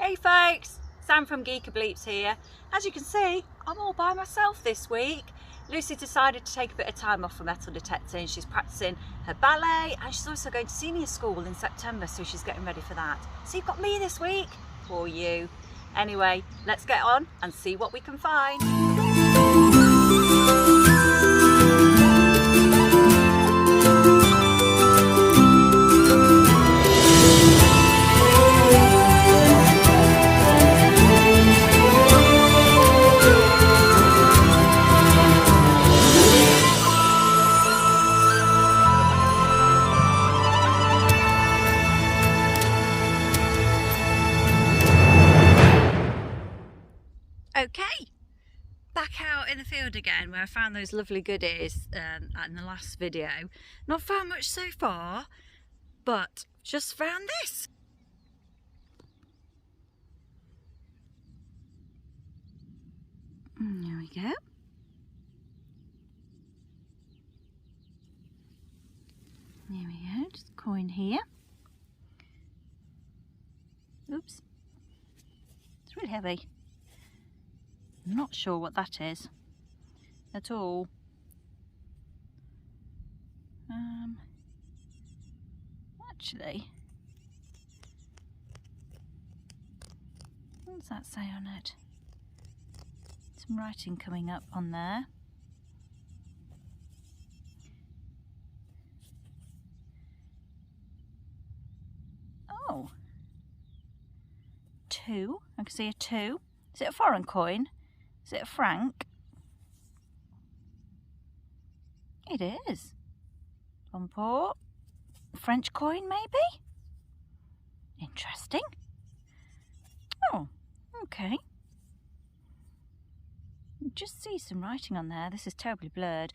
Hey folks, Sam from Geeker Bleeps here. As you can see, I'm all by myself this week. Lucy decided to take a bit of time off from metal detecting. She's practicing her ballet and she's also going to senior school in September, so she's getting ready for that. So you've got me this week, or you. Anyway, let's get on and see what we can find. Okay, back out in the field again where I found those lovely goodies in the last video. Not found much so far, but just found this. There we go. There we go, just a coin here. Oops, it's really heavy. I'm not sure what that is at all. Actually, what does that say on it? Some writing coming up on there. Oh, 2. I can see a 2. Is it a foreign coin? Is it a franc? It is. Port. French coin, maybe? Interesting. Oh, okay. You just see some writing on there. This is terribly blurred.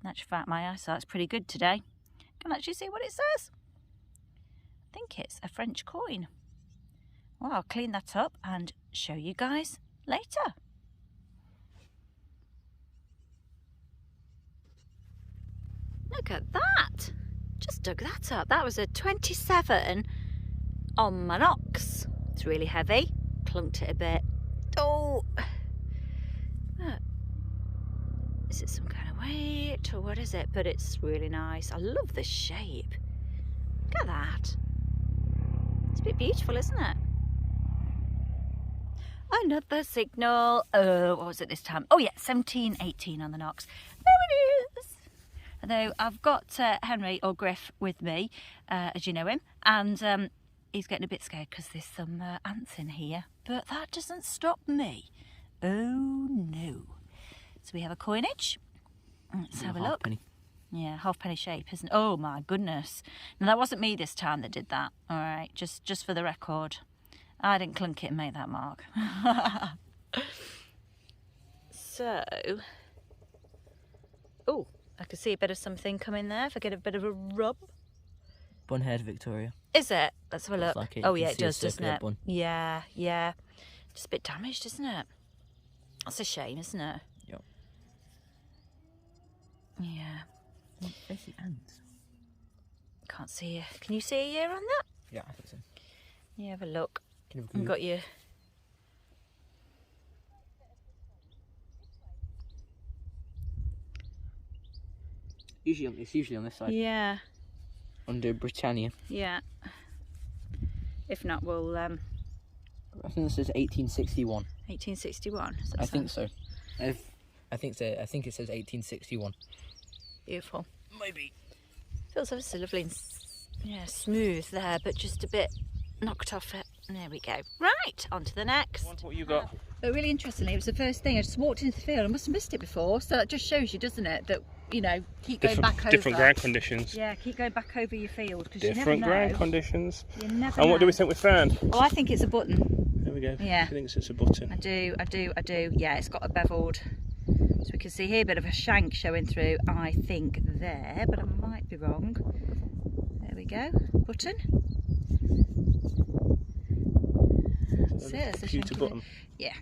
In actual fact, my eyesight's pretty good today. Can actually see what it says. I think it's a French coin. Well, I'll clean that up and show you guys later. Look at that! Just dug that up. That was a 27 on my Knox. It's really heavy. Clunked it a bit. Oh! Look. Is it some kind of weight or what is it? But it's really nice. I love the shape. Look at that. It's a bit beautiful, isn't it? Another signal. What was it this time? Oh yeah, 1718 on the Knox. There it is! Although I've got Henry, or Grif, with me, as you know him, and he's getting a bit scared because there's some ants in here, but that doesn't stop me. Oh no. So we have a coinage. Let's have a look. Penny. Yeah, halfpenny shape, isn't it? Oh my goodness. Now that wasn't me this time that did that. All right, just for the record. I didn't clunk it and make that mark. So, oh, I can see a bit of something coming there if I get a bit of a rub. Bun-haired Victoria. Is it? Let's have a look. Like it. Oh yeah, it does, doesn't it? Bun. Yeah, yeah. Just a bit damaged, isn't it? That's a shame, isn't it? Yep. Yeah. Basically ants. Can't see you. Can you see a year on that? Yeah, I think so. Yeah, have a look. You've got your... It's usually on this side. Yeah. Under Britannia. Yeah. If not, we'll... I think this says 1861. 1861? I think so. I think so. I think it says 1861. Beautiful. Maybe. Feels ever so lovely and yeah, smooth there, but just a bit knocked off it. And there we go. Right, on to the next. What you got? But really interestingly, it was the first thing. I just walked into the field. I must have missed it before. So that just shows you, doesn't it, that, you know, keep going back over. Different ground conditions. Yeah, keep going back over your field. Different ground conditions. You never And know. what do we think we found? Oh, I think it's a button. There we go. Yeah. She thinks it's a button. I do. Yeah, it's got a beveled. So we can see here a bit of a shank showing through, I think, there, but I might be wrong. There we go. Button. That's it. That's the computer button. Yeah,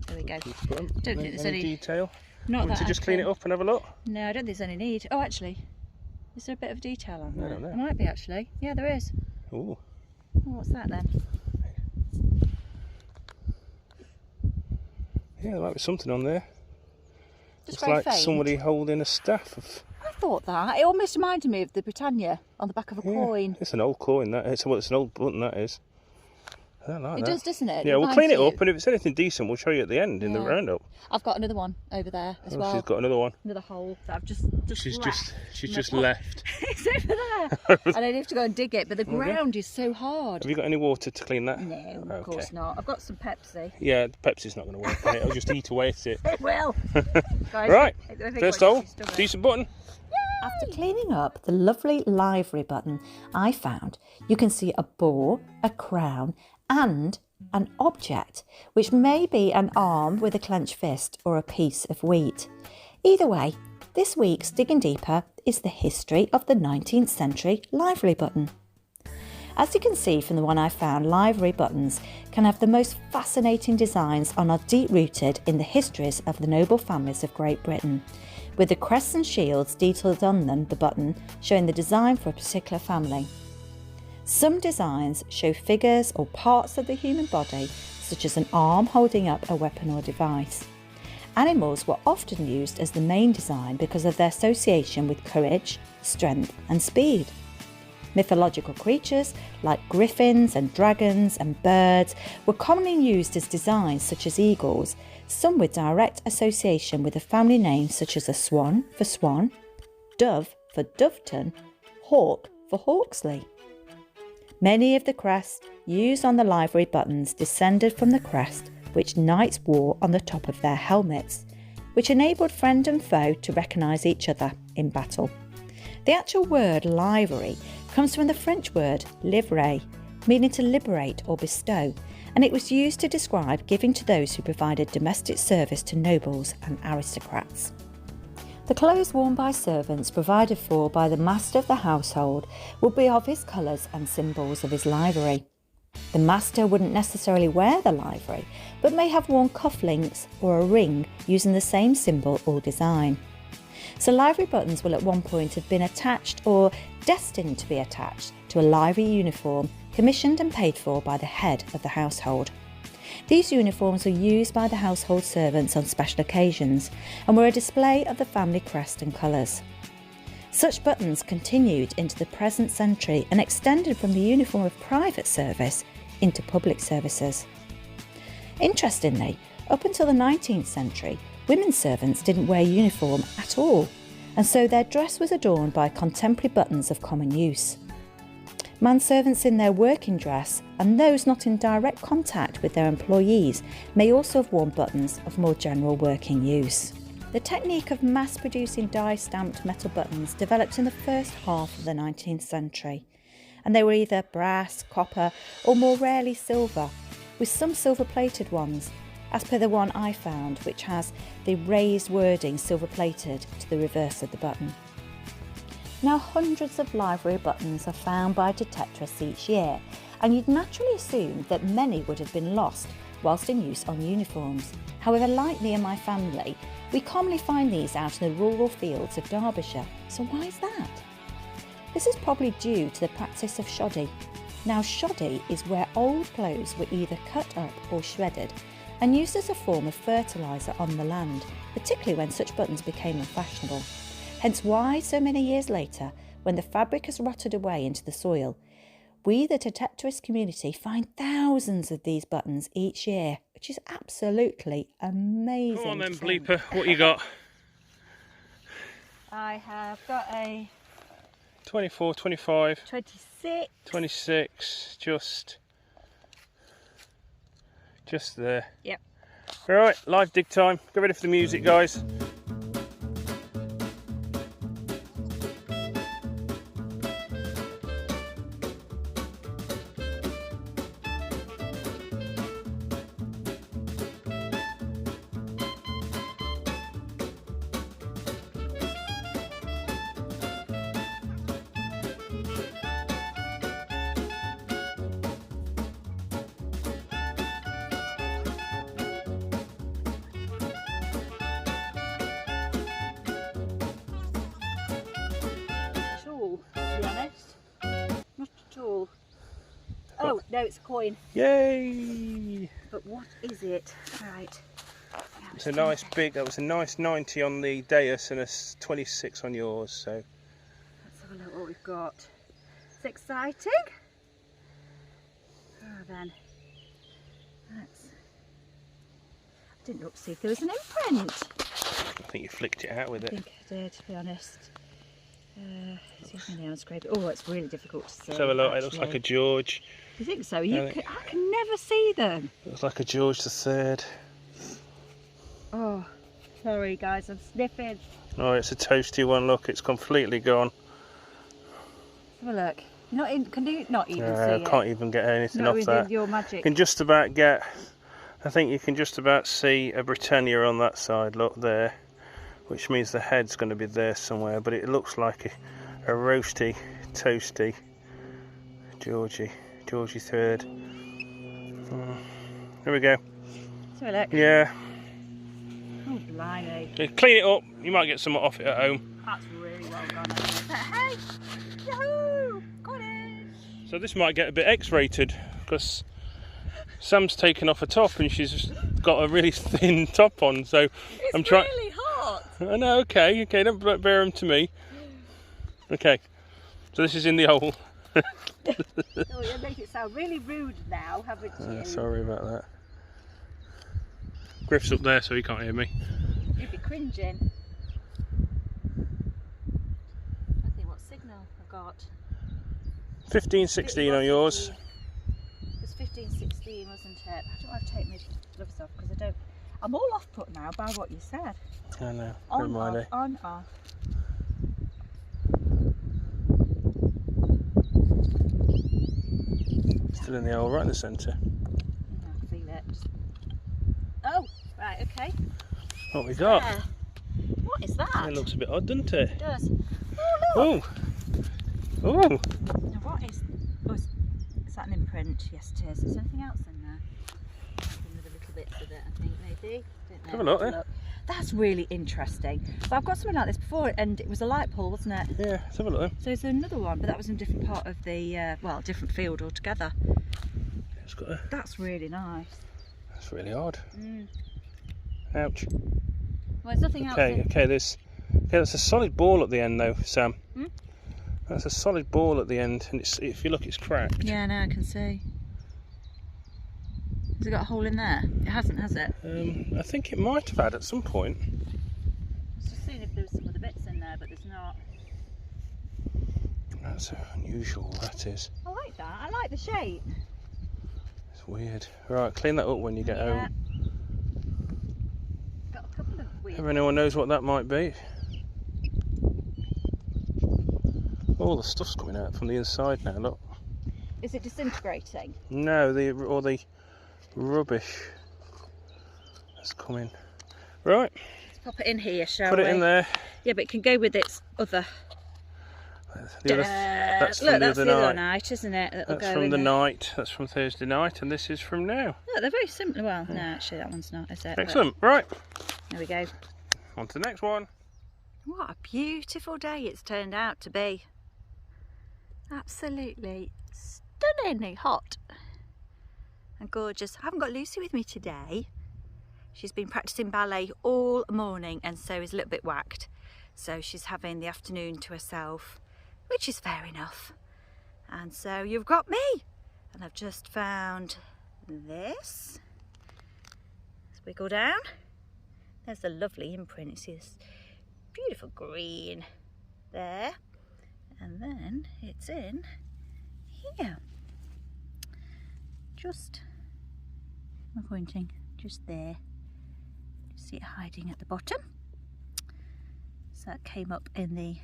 there we go. Button. Don't think there's any detail. Not Want that to just clean it up and have a look? No, I don't think there's any need. Oh, actually, is there a bit of detail on that? I don't know. There might be actually. Yeah, there is. Ooh. Oh, what's that then? Yeah, there might be something on there. Just It's very like faint. somebody holding a staff of... I thought that. It almost reminded me of the Britannia on the back of a coin. It's an old coin, that is. Well, it's an old button, that is. I don't like It that. does, doesn't it? Yeah, we'll clean it up, and if it's anything decent, we'll show you at the end in the roundup. I've got another one over there as well. She's got another one. Another hole that I've just She's left. just left. It's over there. And I have to go and dig it, but the ground is so hard. Have you got any water to clean that? No, of course not. I've got some Pepsi. Yeah, the Pepsi's not going to work on it. It'll just eat away at it. It will. Guys, Right, I think first we're hole, actually stubborn. decent button. After cleaning up the lovely Livery button, I found you can see a boar, a crown and an object, which may be an arm with a clenched fist or a piece of wheat. Either way, this week's Digging Deeper is the history of the 19th century Livery button. As you can see from the one I found, Livery buttons can have the most fascinating designs and are deep-rooted in the histories of the noble families of Great Britain, with the crests and shields detailed on them, the button, showing the design for a particular family. Some designs show figures or parts of the human body, such as an arm holding up a weapon or device. Animals were often used as the main design because of their association with courage, strength and speed. Mythological creatures like griffins and dragons and birds were commonly used as designs such as eagles, some with direct association with a family name such as a swan for Swan, dove for Doveton, hawk for Hawksley. Many of the crests used on the Livery buttons descended from the crest which knights wore on the top of their helmets, which enabled friend and foe to recognise each other in battle. The actual word livery comes from the French word livrer, meaning to liberate or bestow, and it was used to describe giving to those who provided domestic service to nobles and aristocrats. The clothes worn by servants provided for by the master of the household would be of his colours and symbols of his livery. The master wouldn't necessarily wear the livery, but may have worn cufflinks or a ring using the same symbol or design. So livery buttons will at one point have been attached or destined to be attached to a livery uniform commissioned and paid for by the head of the household. These uniforms were used by the household servants on special occasions and were a display of the family crest and colours. Such buttons continued into the present century and extended from the uniform of private service into public services. Interestingly, up until the 19th century, women servants didn't wear uniform at all, and so their dress was adorned by contemporary buttons of common use. Manservants in their working dress and those not in direct contact with their employees may also have worn buttons of more general working use. The technique of mass-producing die-stamped metal buttons developed in the first half of the 19th century, and they were either brass, copper or more rarely silver, with some silver-plated ones, as per the one I found, which has the raised wording silver-plated to the reverse of the button. Now, hundreds of livery buttons are found by detectorists each year, and you'd naturally assume that many would have been lost whilst in use on uniforms. However, like me and my family, we commonly find these out in the rural fields of Derbyshire. So why is that? This is probably due to the practice of shoddy. Now, shoddy is where old clothes were either cut up or shredded and used as a form of fertiliser on the land, particularly when such buttons became unfashionable. Hence why, so many years later, when the fabric has rotted away into the soil, we, the detectorist community, find thousands of these buttons each year, which is absolutely amazing. Come on then, Bleeper, what you got? I have got a 24, 25, 26. 26, just there. Yep. Alright, live dig time. Get ready for the music, guys. Oh, no, it's a coin. Yay! But what is it? Right. It's a nice big, that was a nice 90 on the dais and a 26 on yours, so. Let's have a look what we've got. It's exciting. Oh then. That's... I didn't look to see if there was an imprint. I think you flicked it out with it. I think I did, to be honest. See if my nails scrape it. Oh, it's really difficult to see. Let's have a look, actually. it looks like a George. You think so? I can never see them. It looks like a George III. Oh, sorry guys, I'm sniffing. Oh, it's a toasty one, look, it's completely gone. Have a look. You're not in, can you not even see I it? can't even get anything Not off with that. your You magic. can just about get, I think you can just about see a Britannia on that side, look there. Which means the head's going to be there somewhere, but it looks like a roasty, toasty Georgie III. There we go. So look. Yeah. Oh, blimey. Yeah, clean it up. You might get some off it at home. That's really well done, isn't it? Hey! Yahoo! Got it! So this might get a bit X-rated because Sam's taken off a top and she's got a really thin top on. So It's I'm trying. really hot. I know. Okay. Don't bear them to me. Okay. So this is in the hole. Oh, you make it sound really rude now, haven't you? Sorry about that. Grif's up there, so he can't hear me. You'd be cringing. I think what signal I got. 15-16 on yours. It was 15-16, wasn't it? I don't want to take my gloves off because I don't. I'm all off put now by what you said. I know. On, Never mind, off, on, off. Still in the hole, right in the centre. I can feel it. Oh, right, okay. What we got? There. What is that? It looks a bit odd, doesn't it? It does. Oh, look. Oh. Oh. Now what is... Oh, is that an imprint? Yes, it is. Is there anything else in there? Another little bits of it, I think, maybe. Don't know. Have a look, then. That's really interesting. So I've got something like this before, and it was a light pole, wasn't it? Yeah, let's have a look then. So there's another one, but that was in a different part of the, well, different field altogether. It's got a... That's really nice. That's really odd. Mm. Ouch. Well, there's nothing else. Okay, that's a solid ball at the end though, Sam. Hmm? That's a solid ball at the end, and it's, if you look, it's cracked. Yeah, no, I can see. Has it got a hole in there? It hasn't, has it? I think it might have had at some point. Just seeing if there's some other bits in there, but there's not. That's unusual, that is. I like that. I like the shape. It's weird. Right, clean that up when you get home. Got a couple of weird. If anyone knows what that might be. All the stuff's coming out from the inside now, look. Is it disintegrating? No, the rubbish that's coming. Right. Let's pop it in here, shall Put we? it in there. Yeah, but it can go with its other. That's Look, from the that's other the other night. night, isn't it? That'll That's go from in the there. night. That's from Thursday night, and this is from now. Look, they're very similar. Well, no, actually, that one's not, is it? Excellent. Right. But there we go. On to the next one. What a beautiful day it's turned out to be. Absolutely stunningly hot and gorgeous. I haven't got Lucy with me today. She's been practicing ballet all morning and so is a little bit whacked. So she's having the afternoon to herself, which is fair enough. And so you've got me. And I've just found this. Let's wiggle down. There's a lovely imprint. You see this beautiful green there. And then it's in here. Just, I'm pointing, just there. Just see it hiding at the bottom. So that came up in the,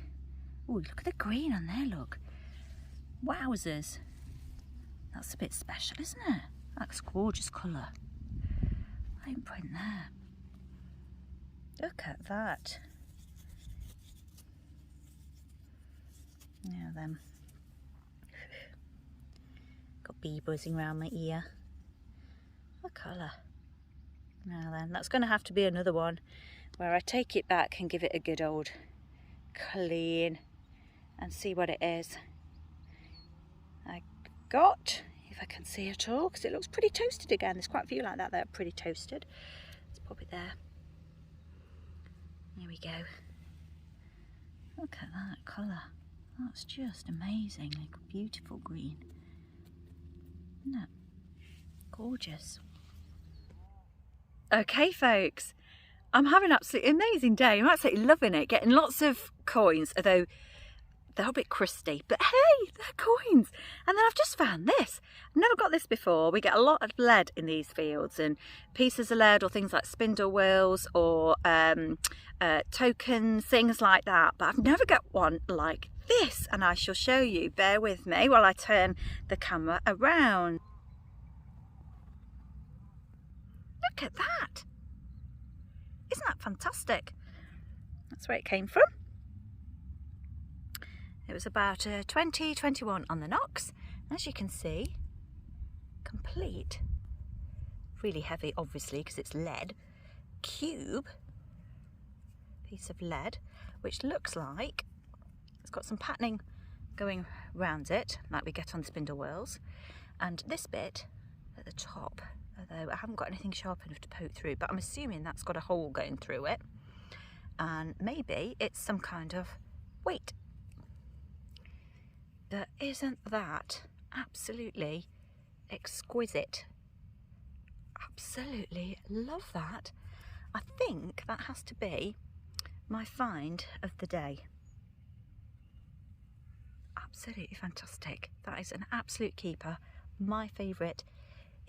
oh, look at the green on there, look. Wowzers. That's a bit special, isn't it? That's a gorgeous colour. Imprint there. Look at that. Now then, got bee buzzing around my ear. What colour? Now then, that's going to have to be another one where I take it back and give it a good old clean and see what it is. I got, if I can see it all, because it looks pretty toasted again. There's quite a few like that that are pretty toasted. Let's pop it there. Here we go. Look at that colour. That's just amazing. Like a beautiful green. Isn't it? Gorgeous. Okay, folks. I'm having an absolutely amazing day. I'm absolutely loving it. Getting lots of coins, although they're a bit crusty. But hey, they're coins. And then I've just found this. I've never got this before. We get a lot of lead in these fields, and pieces of lead or things like spindle wheels or tokens, things like that. But I've never got one like this, and I shall show you. Bear with me while I turn the camera around. Look at that. Isn't that fantastic? That's where it came from. It was about 20-21 on the Knox. As you can see, complete, really heavy obviously because it's lead, cube, piece of lead, which looks like it's got some patterning going around it, like we get on spindle wheels. And this bit at the top, although I haven't got anything sharp enough to poke through, but I'm assuming that's got a hole going through it. And maybe it's some kind of weight. But isn't that absolutely exquisite? Absolutely love that. I think that has to be my find of the day. Absolutely fantastic. That is an absolute keeper. My favourite.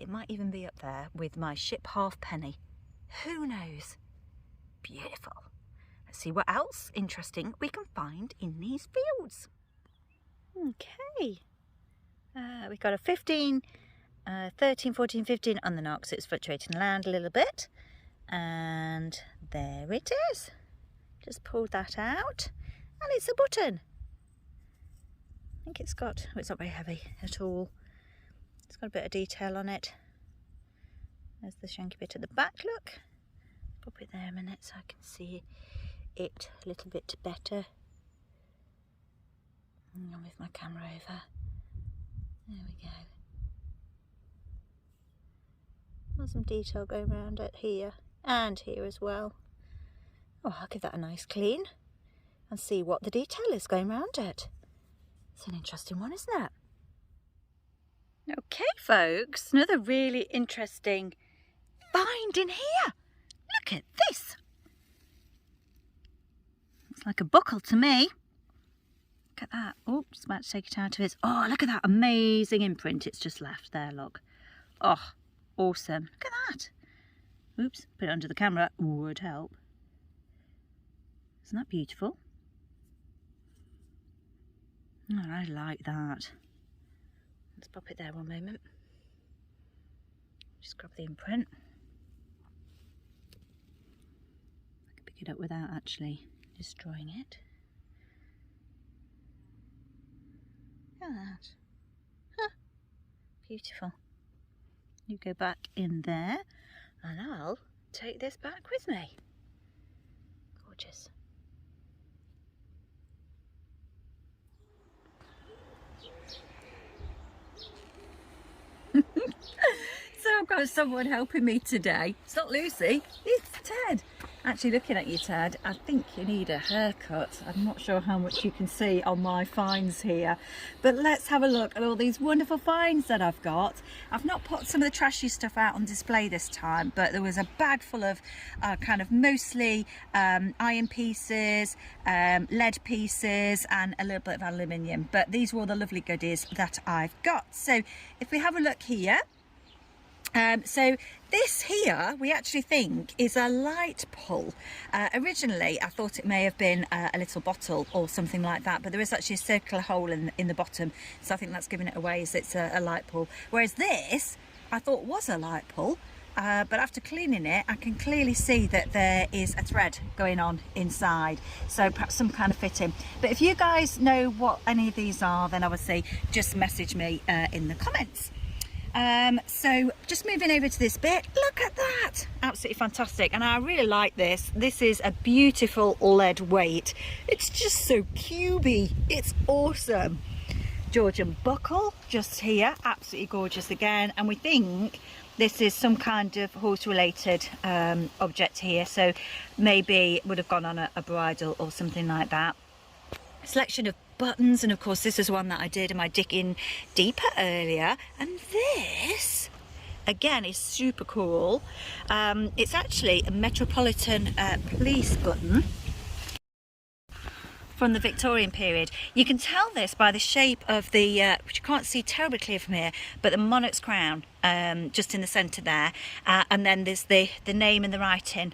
It might even be up there with my ship halfpenny. Who knows? Beautiful. Let's see what else interesting we can find in these fields. Okay. We've got a 15, 13, 14, 15 on the Knox. It's fluctuating around a little bit. And there it is. Just pulled that out. And it's a button. I think it's got, well, it's not very heavy at all. It's got a bit of detail on it. There's the shanky bit at the back, look. Pop it there a minute so I can see it a little bit better. I'll move my camera over. There we go. There's some detail going around it here and here as well. Oh, I'll give that a nice clean and see what the detail is going around it. It's an interesting one, isn't it? Okay, folks, another really interesting find in here. Look at this. It's like a buckle to me. Look at that. Oh, just about to take it out of its. Oh, look at that amazing imprint it's just left there, look. Oh, awesome. Look at that. Oops, put it under the camera. Would help. Isn't that beautiful? Oh, I like that. Let's pop it there one moment. Just grab the imprint. I can pick it up without actually destroying it. Look at that. Huh. Beautiful. You go back in there and I'll take this back with me. Gorgeous. So I've got someone helping me today. It's not Lucy, it's Ted. Actually, looking at you, Ted, I think you need a haircut. I'm not sure how much you can see on my finds here, but let's have a look at all these wonderful finds that I've got. I've not put some of the trashy stuff out on display this time, but there was a bag full of kind of mostly iron pieces, lead pieces, and a little bit of aluminium. But these were all the lovely goodies that I've got. So if we have a look here, so this here we actually think is a light pull. Originally I thought it may have been a little bottle or something like that, but there is actually a circular hole in the bottom, so I think that's giving it away as it's a light pull. Whereas this I thought was a light pull, but after cleaning it I can clearly see that there is a thread going on inside, so perhaps some kind of fitting. But if you guys know what any of these are, then obviously just message me in the comments. So just moving over to this bit, look at that, absolutely fantastic, and I really like this. This is a beautiful lead weight. It's just so cubey, it's awesome. Georgian buckle just here, absolutely gorgeous again, and we think this is some kind of horse related object here, so maybe would have gone on a bridle or something like that. Selection of buttons, and of course this is one that I did in my digging deeper earlier, and this again is super cool. It's actually a Metropolitan Police button from the Victorian period. You can tell this by the shape of the, which you can't see terribly clear from here, but the monarch's crown just in the centre there, and then there's the name and the writing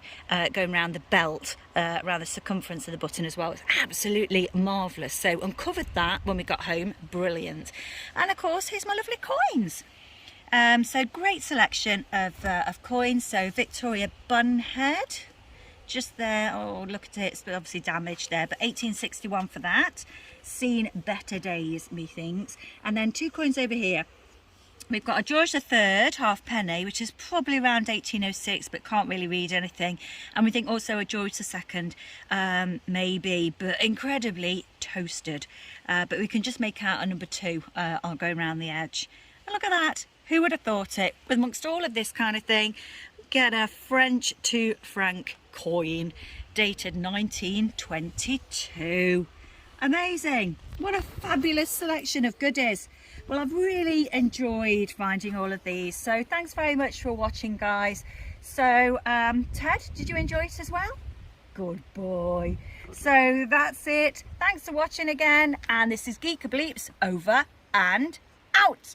going around the belt, around the circumference of the button as well. It's absolutely marvellous. So uncovered that when we got home, brilliant. And of course here's my lovely coins. So great selection of coins. So Victoria Bunhead, just there. Oh, look at it, it's obviously damaged there, but 1861 for that. Seen better days, methinks. And then 2 coins over here. We've got a George III halfpenny, which is probably around 1806, but can't really read anything. And we think also a George II, maybe, but incredibly toasted. But we can just make out a number 2 on going around the edge. And look at that. Who would have thought it? Amongst all of this kind of thing, get a French 2 franc coin dated 1922. Amazing. What a fabulous selection of goodies. Well, I've really enjoyed finding all of these, so thanks very much for watching, guys. So Ted, did you enjoy it as well? Good boy. So that's it. Thanks for watching again, and this is Geek Bleeps over and out.